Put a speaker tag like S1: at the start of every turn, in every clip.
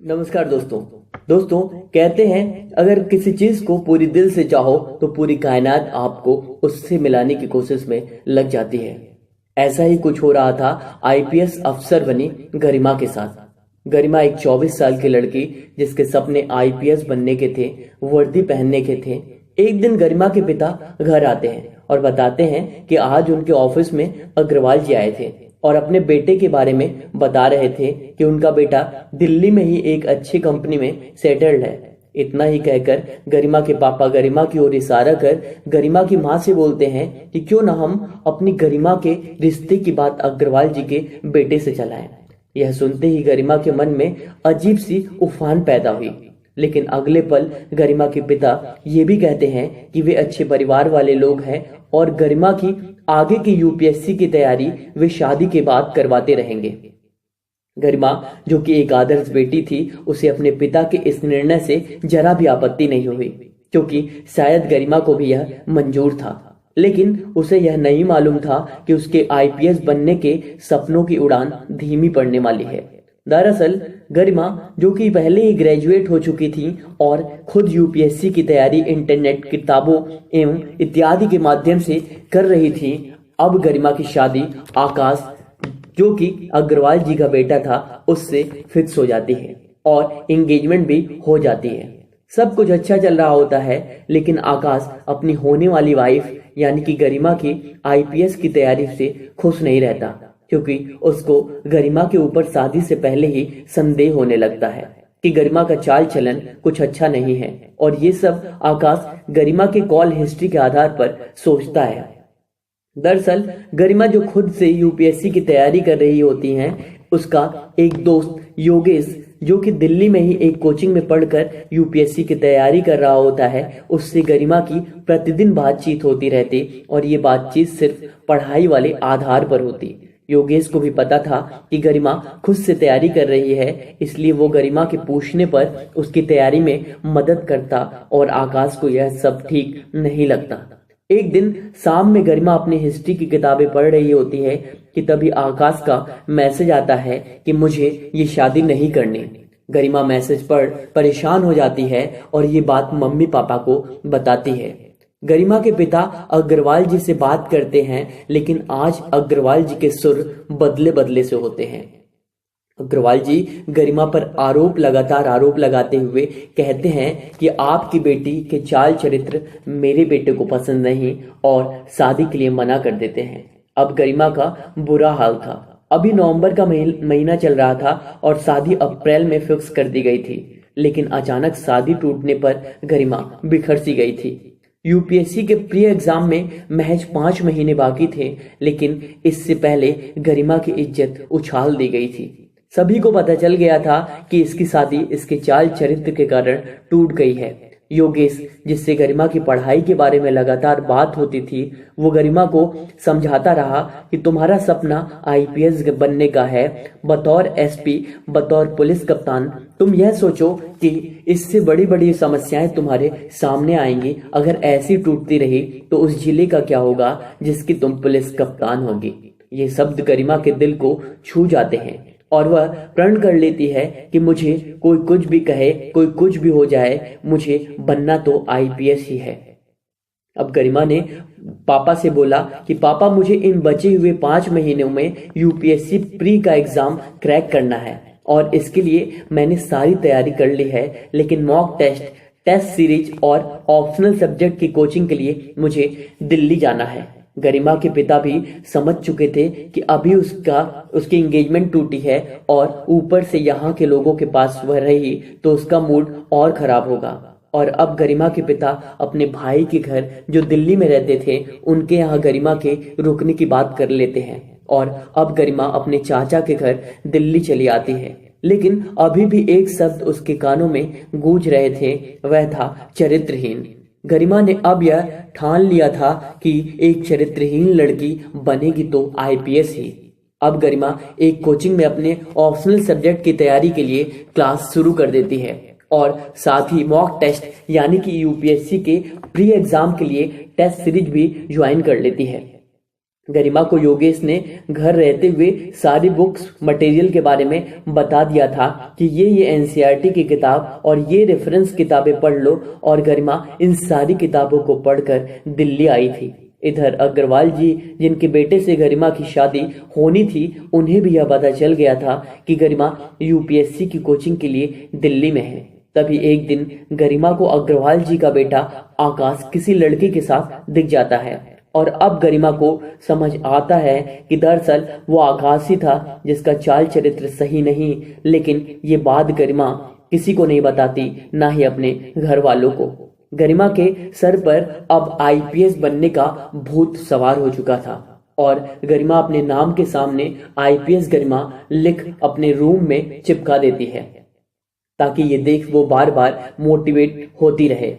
S1: नमस्कार दोस्तों। कहते हैं अगर किसी चीज को पूरी दिल से चाहो तो पूरी कायनात आपको उससे मिलाने की कोशिश में लग जाती है। ऐसा ही कुछ हो रहा था आईपीएस अफसर बनी गरिमा के साथ। गरिमा एक 24 साल की लड़की जिसके सपने आईपीएस बनने के थे, वर्दी पहनने के थे। एक दिन गरिमा के पिता घर आते हैं और बताते हैं कि आज उनके ऑफिस में अग्रवाल जी आए थे और अपने बेटे के बारे में बता रहे थे कि उनका बेटा दिल्ली में ही एक अच्छी कंपनी में सेटल्ड है। इतना ही कहकर गरिमा के पापा गरिमा की ओर इशारा कर गरिमा की माँ से बोलते हैं कि क्यों ना हम अपनी गरिमा के रिश्ते की बात अग्रवाल जी के बेटे से चलाएं। यह सुनते ही गरिमा के मन में अजीब सी उफान पैदा हुई, लेकिन अगले पल गरिमा के पिता ये भी कहते हैं कि वे अच्छे परिवार वाले लोग हैं और गरिमा की आगे की यूपीएससी की तैयारी वे शादी के बाद करवाते रहेंगे। गरिमा जो कि एक आदर्श बेटी थी, उसे अपने पिता के इस निर्णय से जरा भी आपत्ति नहीं हुई, क्योंकि शायद गरिमा को भी यह मंजूर था। लेकिन उसे यह नहीं मालूम था कि उसके आईपीएस बनने के सपनों की उड़ान धीमी पड़ने वाली है। दरअसल गरिमा जो कि पहले ही ग्रेजुएट हो चुकी थी और खुद यूपीएससी की तैयारी इंटरनेट, किताबों एवं इत्यादि के माध्यम से कर रही थी, अब गरिमा की शादी आकाश जो कि अग्रवाल जी का बेटा था उससे फिक्स हो जाती है और एंगेजमेंट भी हो जाती है। सब कुछ अच्छा चल रहा होता है, लेकिन आकाश अपनी होने वाली वाइफ यानी कि गरिमा की आईपीएस की तैयारी से खुश नहीं रहता, क्योंकि उसको गरिमा के ऊपर शादी से पहले ही संदेह होने लगता है कि गरिमा का चाल चलन कुछ अच्छा नहीं है। और ये सब आकाश गरिमा के कॉल हिस्ट्री के आधार पर सोचता है। दरअसल गरिमा जो खुद से यूपीएससी की तैयारी कर रही होती हैं, उसका एक दोस्त योगेश जो कि दिल्ली में ही एक कोचिंग में पढ़कर यूपीएससी की तैयारी कर रहा होता है, उससे गरिमा की प्रतिदिन बातचीत होती रहती और ये बातचीत सिर्फ पढ़ाई वाले आधार पर होती। योगेश को भी पता था कि गरिमा खुद से तैयारी कर रही है, इसलिए वो गरिमा के पूछने पर उसकी तैयारी में मदद करता और आकाश को यह सब ठीक नहीं लगता। एक दिन शाम में गरिमा अपनी हिस्ट्री की किताबें पढ़ रही होती है कि तभी आकाश का मैसेज आता है कि मुझे ये शादी नहीं करनी। गरिमा मैसेज पढ़ परेशान हो जाती है और ये बात मम्मी पापा को बताती है। गरिमा के पिता अग्रवाल जी से बात करते हैं, लेकिन आज अग्रवाल जी के सुर बदले बदले से होते हैं। अग्रवाल जी गरिमा पर लगातार आरोप लगाते हुए कहते हैं कि आपकी बेटी के चाल चरित्र मेरे बेटे को पसंद नहीं और शादी के लिए मना कर देते हैं। अब गरिमा का बुरा हाल था। अभी नवंबर का महीना चल रहा था और शादी अप्रैल में फिक्स कर दी गई थी, लेकिन अचानक शादी टूटने पर गरिमा बिखर सी गई थी। यूपीएससी के प्री एग्जाम में महज 5 महीने बाकी थे, लेकिन इससे पहले गरिमा की इज्जत उछाल दी गई थी। सभी को पता चल गया था कि इसकी शादी इसके चाल चरित्र के कारण टूट गई है। योगेश जिससे गरिमा की पढ़ाई के बारे में लगातार बात होती थी, वो गरिमा को समझाता रहा कि तुम्हारा सपना आईपीएस बनने का है, बतौर एसपी, बतौर पुलिस कप्तान। तुम यह सोचो कि इससे बड़ी बड़ी समस्याएं तुम्हारे सामने आएंगी। अगर ऐसी टूटती रही तो उस जिले का क्या होगा जिसकी तुम पुलिस कप्तान होगी। ये शब्द गरिमा के दिल को छू जाते हैं और वह प्रण कर लेती है कि मुझे कोई कुछ भी कहे, कोई कुछ भी हो जाए, मुझे बनना तो आईपीएस ही है। अब गरिमा ने पापा से बोला कि पापा मुझे इन बचे हुए 5 महीनों में यूपीएससी प्री का एग्जाम क्रैक करना है और इसके लिए मैंने सारी तैयारी कर ली है, लेकिन मॉक टेस्ट सीरीज और ऑप्शनल सब्जेक्ट की कोचिंग के लिए मुझे दिल्ली जाना है। गरिमा के पिता भी समझ चुके थे कि अभी उसकी एंगेजमेंट टूटी है और ऊपर से यहाँ के लोगों के पास वह रही तो उसका मूड और खराब होगा। और अब गरिमा के पिता अपने भाई के घर जो दिल्ली में रहते थे, उनके यहाँ गरिमा के रुकने की बात कर लेते हैं और अब गरिमा अपने चाचा के घर दिल्ली चली आती है। लेकिन अभी भी एक शब्द उसके कानों में गूंज रहे थे, वह था चरित्रहीन। गरिमा ने अब यह ठान लिया था कि एक चरित्रहीन लड़की बनेगी तो आईपीएस ही। अब गरिमा एक कोचिंग में अपने ऑप्शनल सब्जेक्ट की तैयारी के लिए क्लास शुरू कर देती है और साथ ही मॉक टेस्ट यानी कि यूपीएससी के प्री एग्जाम के लिए टेस्ट सीरीज भी ज्वाइन कर लेती है। गरिमा को योगेश ने घर रहते हुए सारी बुक्स मटेरियल के बारे में बता दिया था कि ये एनसीईआरटी की किताब और ये रेफरेंस किताबें पढ़ लो, और गरिमा इन सारी किताबों को पढ़कर दिल्ली आई थी। इधर अग्रवाल जी, जिनके बेटे से गरिमा की शादी होनी थी, उन्हें भी यह पता चल गया था कि गरिमा यूपीएससी की कोचिंग के लिए दिल्ली में है। तभी एक दिन गरिमा को अग्रवाल जी का बेटा आकाश किसी लड़की के साथ दिख जाता है, और अब गरिमा को समझ आता है कि दरअसल वो आकाश ही था जिसका चाल चरित्र सही नहीं। लेकिन ये बात गरिमा किसी को नहीं बताती, ना ही अपने घर वालों को। गरिमा के सर पर अब आईपीएस बनने का भूत सवार हो चुका था, और गरिमा अपने नाम के सामने आईपीएस गरिमा लिख अपने रूम में चिपका देती है, ताकि ये देख वो बार बार मोटिवेट होती रहे।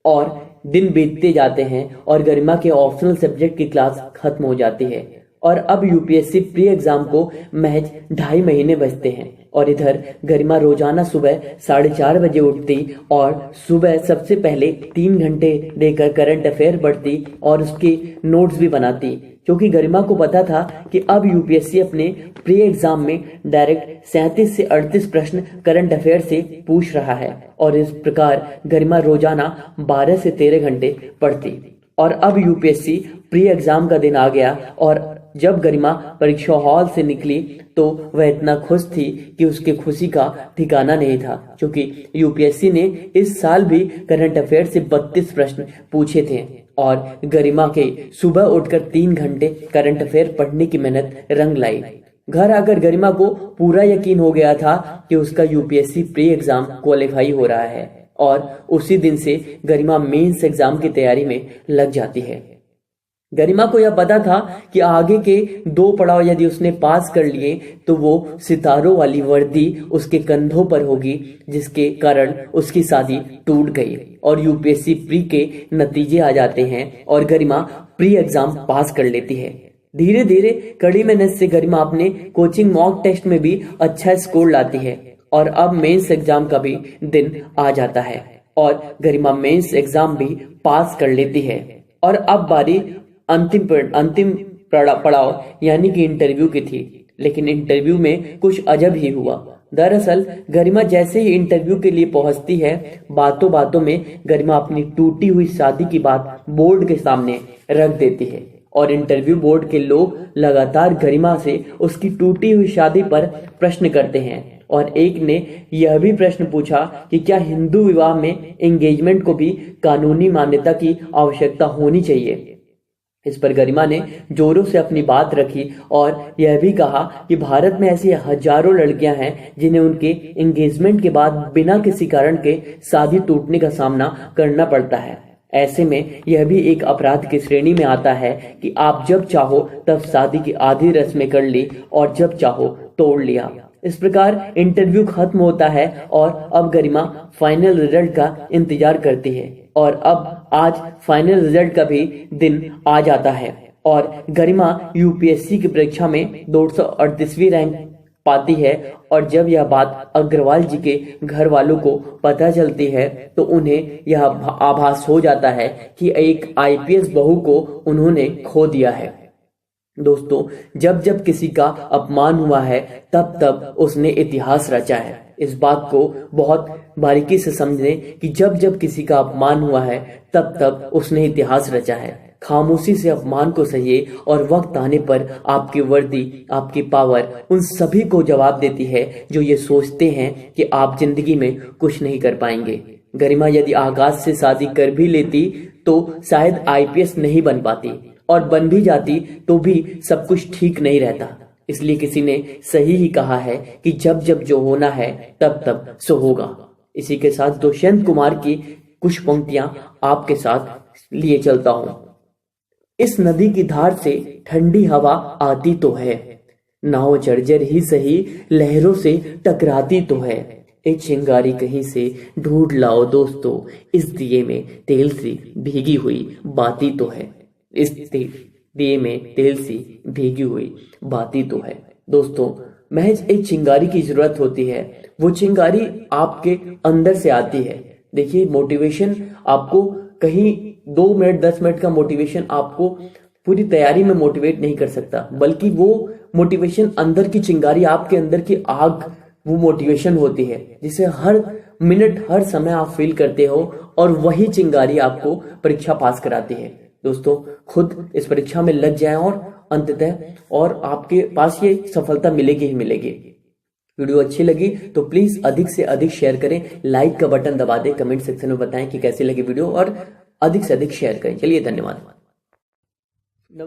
S1: और दिन बीतते जाते हैं और गरिमा के ऑप्शनल सब्जेक्ट की क्लास खत्म हो जाती है, और अब यूपीएससी प्री एग्जाम को महज 2.5 महीने बचते हैं। और इधर गरिमा रोजाना सुबह 4:30 बजे उठती और सुबह सबसे पहले 3 घंटे देकर करंट अफेयर पढ़ती और उसके नोट्स भी बनाती, क्योंकि गरिमा को पता था कि अब यूपीएससी अपने प्री एग्जाम में डायरेक्ट 37 से 38 प्रश्न करंट अफेयर से पूछ रहा है। और इस प्रकार गरिमा रोजाना 12 से 13 घंटे पढ़ती। और अब यूपीएससी प्री एग्जाम का दिन आ गया, और जब गरिमा परीक्षा हॉल से निकली तो वह इतना खुश थी कि उसके खुशी का ठिकाना नहीं था, क्योंकि यूपीएससी ने इस साल भी करंट अफेयर से 32 प्रश्न पूछे थे। और गरिमा के सुबह उठकर 3 घंटे करंट अफेयर पढ़ने की मेहनत रंग लाई। घर आकर गरिमा को पूरा यकीन हो गया था कि उसका यूपीएससी प्री एग्जाम क्वालिफाई हो रहा है, और उसी दिन से गरिमा मेंस एग्जाम की तैयारी में लग जाती है। गरिमा को यह पता था कि आगे के 2 पड़ाव यदि उसने पास कर लिए तो वो सितारों वाली वर्दी उसके कंधों पर होगी, जिसके कारण उसकी शादी टूट गई। और यूपीएससी प्री के नतीजे आ जाते हैं और गरिमा प्री एग्जाम पास कर लेती है। धीरे धीरे कड़ी मेहनत से गरिमा अपने कोचिंग मॉक टेस्ट में भी अच्छा स्कोर लाती है, और अब मेंस एग्जाम का भी दिन आ जाता है और गरिमा मेंस एग्जाम भी पास कर लेती है। और अब बारी अंतिम पड़ाव यानी कि इंटरव्यू की थी। लेकिन इंटरव्यू में कुछ अजब ही हुआ। दरअसल गरिमा जैसे ही इंटरव्यू के लिए पहुंचती है, बातों बातों में गरिमा अपनी टूटी हुई शादी की बात बोर्ड के सामने रख देती है, और इंटरव्यू बोर्ड के लोग लगातार गरिमा से उसकी टूटी हुई शादी पर प्रश्न करते हैं। और एक ने यह भी प्रश्न पूछा कि क्या हिंदू विवाह में एंगेजमेंट को भी कानूनी मान्यता की आवश्यकता होनी चाहिए। इस पर गरिमा ने जोरों से अपनी बात रखी और यह भी कहा कि भारत में ऐसी हजारों लड़कियां हैं जिन्हें उनके एंगेजमेंट के बाद बिना किसी कारण के शादी टूटने का सामना करना पड़ता है। ऐसे में यह भी एक अपराध की श्रेणी में आता है कि आप जब चाहो तब शादी की आधी रस्में कर ली और जब चाहो तोड़ लिया। इस प्रकार इंटरव्यू खत्म होता है और अब गरिमा फाइनल रिजल्ट का इंतजार करती है, और अब आज फाइनल रिजल्ट का भी दिन आ जाता है और गरिमा यूपीएससी की परीक्षा में 238वीं रैंक पाती है। और जब यह बात अग्रवाल जी के घर वालों को पता चलती है तो उन्हें यह आभास हो जाता है कि एक आईपीएस बहू को उन्होंने खो दिया है। दोस्तों, जब जब किसी का अपमान हुआ है तब तब उसने इतिहास रचा है। इस बात को बहुत बारीकी से समझें कि जब जब किसी का अपमान हुआ है तब तब उसने इतिहास रचा है। खामोशी से अपमान को सहिए और वक्त आने पर आपकी वर्दी, आपकी पावर उन सभी को जवाब देती है जो ये सोचते हैं कि आप जिंदगी में कुछ नहीं कर पाएंगे। गरिमा यदि आकाश से शादी कर भी लेती तो शायद आईपीएस नहीं बन पाती, और बन भी जाती तो भी सब कुछ ठीक नहीं रहता। इसलिए किसी ने सही ही कहा है कि जब जब जो होना है तब तब सो होगा। इसी के साथ दुष्यंत कुमार की कुछ पंक्तियां आपके साथ लिए चलता हूं। इस नदी की धार से ठंडी हवा आती तो है, नाव जर्जर ही सही लहरों से टकराती तो है। एक चिंगारी कहीं से ढूंढ लाओ दोस्तों, इस दिए में तेल सी भीगी हुई बाती तो है। इस दिए में तेल सी भीगी हुई बाती तो है। दोस्तों, महज एक चिंगारी की जरूरत होती है। वो चिंगारी आपके अंदर से आती है। देखिए, मोटिवेशन आपको कहीं 2 मिनट 10 मिनट का मोटिवेशन आपको पूरी तैयारी में मोटिवेट नहीं कर सकता, बल्कि वो मोटिवेशन अंदर की चिंगारी, आपके अंदर की आग, वो मोटिवेशन होती है जिसे हर मिनट हर समय आप फील करते हो, और वही चिंगारी आपको परीक्षा पास कराती है। दोस्तों, खुद इस परीक्षा में लग जाएं और अंततः और आपके पास ये सफलता मिलेगी ही मिलेगी। वीडियो अच्छी लगी तो प्लीज अधिक से अधिक शेयर करें, लाइक का बटन दबा दें, कमेंट सेक्शन में बताएं कि कैसी लगी वीडियो, और अधिक से अधिक शेयर करें। चलिए, धन्यवाद। नमस्कार।